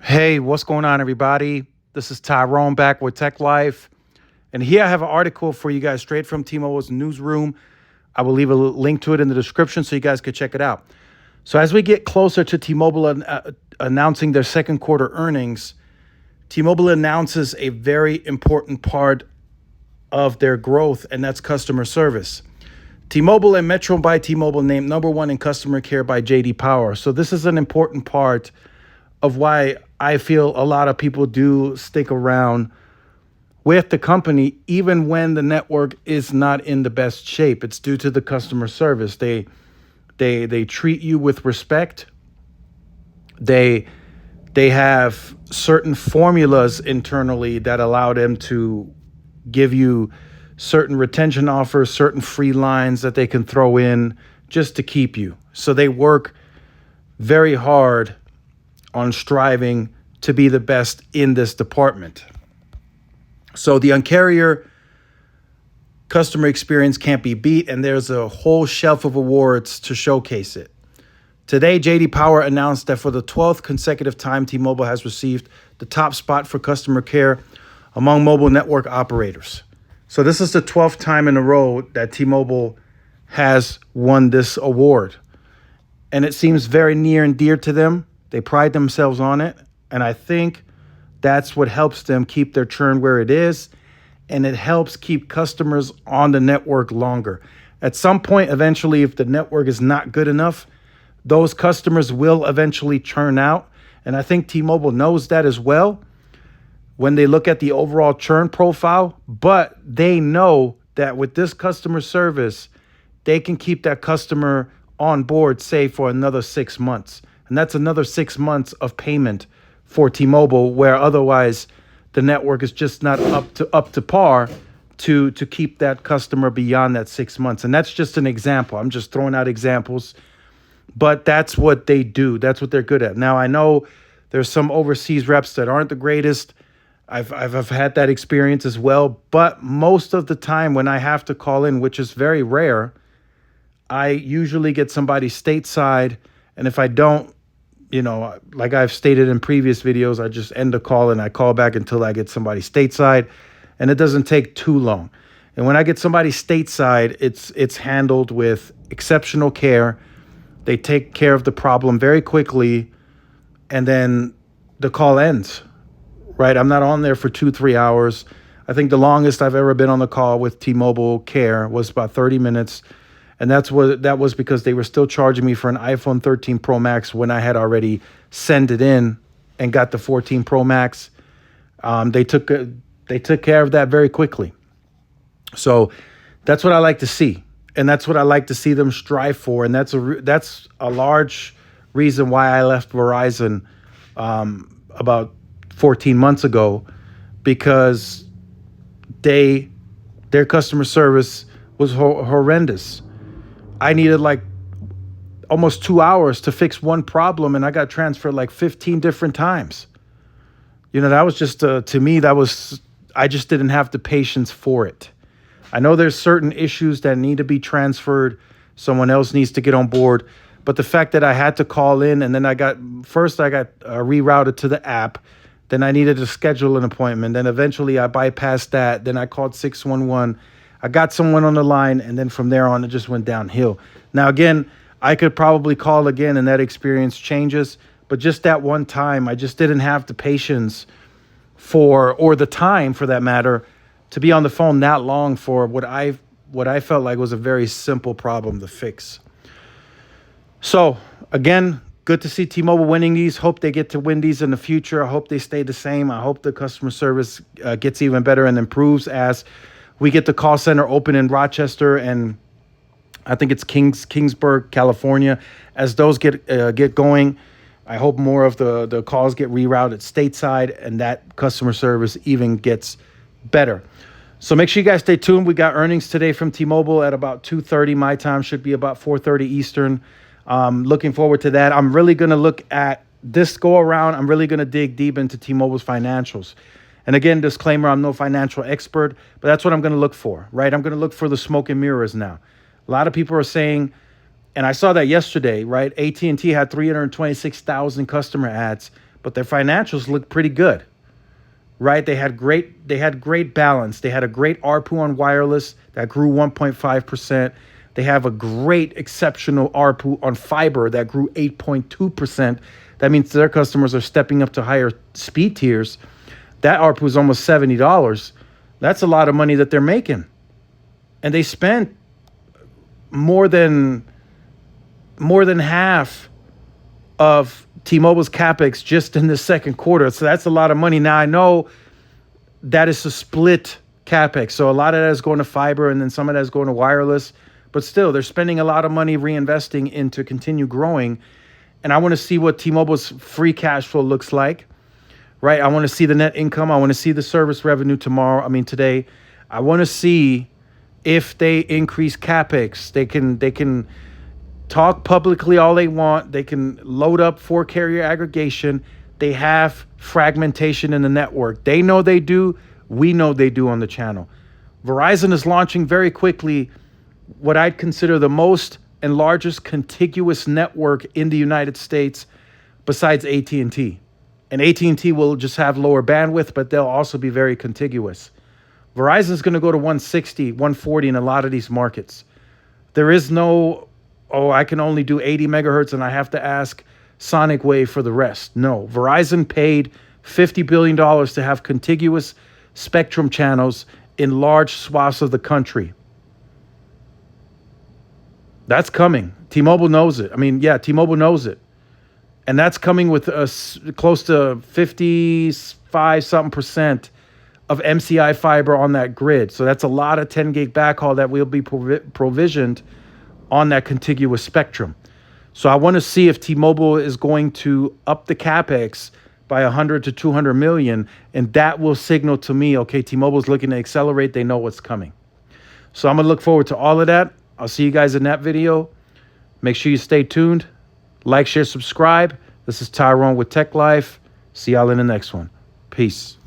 Hey, what's going on, everybody? This is Tyrone back with Tech Life. And here I have an article for you guys straight from T-Mobile's newsroom. I will leave a link to it in the description so you guys could check it out. So, as we get closer to T-Mobile announcing their second quarter earnings, T-Mobile announces a very important part of their growth, and that's customer service. T-Mobile and Metro by T-Mobile named number one in customer care by J.D. Power. So, this is an important part of why I feel a lot of people do stick around with the company, even when the network is not in the best shape. It's due to the customer service. They treat you with respect. They they have certain formulas internally that allow them to give you certain retention offers, certain free lines that they can throw in just to keep you. So they work very hard on striving to be the best in this department. So the Un-carrier customer experience can't be beat, and there's a whole shelf of awards to showcase it. Today, J.D. Power announced that for the 12th consecutive time, T-Mobile has received the top spot for customer care among mobile network operators. So this is the 12th time in a row that T-Mobile has won this award. And it seems very near and dear to them. They pride themselves on it. And I think that's what helps them keep their churn where it is. And it helps keep customers on the network longer. At some point, eventually, if the network is not good enough, those customers will eventually churn out. And I think T-Mobile knows that as well when they look at the overall churn profile. But they know that with this customer service, they can keep that customer on board, say, for another 6 months. And that's another 6 months of payment for T-Mobile, where otherwise the network is just not up to par to keep that customer beyond that 6 months. And that's just an example. I'm just throwing out examples. But that's what they do. That's what they're good at. Now, I know there's some overseas reps that aren't the greatest. I've had that experience as well. But most of the time when I have to call in, which is very rare, I usually get somebody stateside. And if I don't, like I've stated in previous videos, I just end the call and I call back until I get somebody stateside. And it doesn't take too long. And when I get somebody stateside, it's handled with exceptional care. They take care of the problem very quickly, and then the call ends, right? I'm not on there for 2-3 hours. I think the longest I've ever been on the call with T-Mobile Care was about 30 minutes. And that was because they were still charging me for an iPhone 13 Pro Max when I had already sent it in and got the 14 Pro Max. They took care of that very quickly. So that's what I like to see. And that's what I like to see them strive for. And that's a large reason why I left Verizon about 14 months ago, because their customer service was horrendous. I needed like almost 2 hours to fix one problem, and I got transferred like 15 different times. That was just, to me, I just didn't have the patience for it. I know there's certain issues that need to be transferred. Someone else needs to get on board. But the fact that I had to call in, and then I got rerouted to the app. Then I needed to schedule an appointment. Then eventually I bypassed that. Then I called 611. I got someone on the line. And then from there on, it just went downhill. Now, again, I could probably call again and that experience changes. But just that one time, I just didn't have the patience or the time, for that matter, to be on the phone that long for what I felt like was a very simple problem to fix. So, again, good to see T-Mobile winning these. Hope they get to win these in the future. I hope they stay the same. I hope the customer service gets even better and improves as we get the call center open in Rochester, and I think it's Kingsburg, California. As those get going, I hope more of the calls get rerouted stateside and that customer service even gets better. So make sure you guys stay tuned. We got earnings today from T-Mobile at about 2:30 my time. Should be about 4:30 Eastern. Looking forward to that. I'm really going to look at this go around. I'm really going to dig deep into T-Mobile's financials. And again, disclaimer, I'm no financial expert, but that's what I'm going to look for, right? I'm going to look for the smoke and mirrors now. A lot of people are saying, and I saw that yesterday, right? AT&T had 326,000 customer ads, but their financials look pretty good, right? They had great balance. They had a great ARPU on wireless that grew 1.5%. They have a great exceptional ARPU on fiber that grew 8.2%. That means their customers are stepping up to higher speed tiers. That ARPU is almost $70. That's a lot of money that they're making. And they spent more than half of T-Mobile's capex just in the second quarter. So that's a lot of money. Now I know that is a split capex. So a lot of that is going to fiber and then some of that is going to wireless. But still, they're spending a lot of money reinvesting into continue growing. And I want to see what T-Mobile's free cash flow looks like, right? I want to see the net income. I want to see the service revenue today. I want to see if they increase capex. They can talk publicly all they want. They can load up for carrier aggregation. They have fragmentation in the network. They know they do. We know they do on the channel. Verizon is launching very quickly what I'd consider the most and largest contiguous network in the United States besides AT&T. And AT&T will just have lower bandwidth, but they'll also be very contiguous. Verizon is going to go to 160, 140 in a lot of these markets. There is no, I can only do 80 megahertz and I have to ask Sonic Wave for the rest. No, Verizon paid $50 billion to have contiguous spectrum channels in large swaths of the country. That's coming. T-Mobile knows it. T-Mobile knows it. And that's coming with close to 55-something% of MCI fiber on that grid. So that's a lot of 10 gig backhaul that will be provisioned on that contiguous spectrum. So I want to see if T-Mobile is going to up the capex by 100 to 200 million. And that will signal to me, okay, T-Mobile's looking to accelerate. They know what's coming. So I'm going to look forward to all of that. I'll see you guys in that video. Make sure you stay tuned. Like, share, subscribe. This is Tyrone with Tech Life. See y'all in the next one. Peace.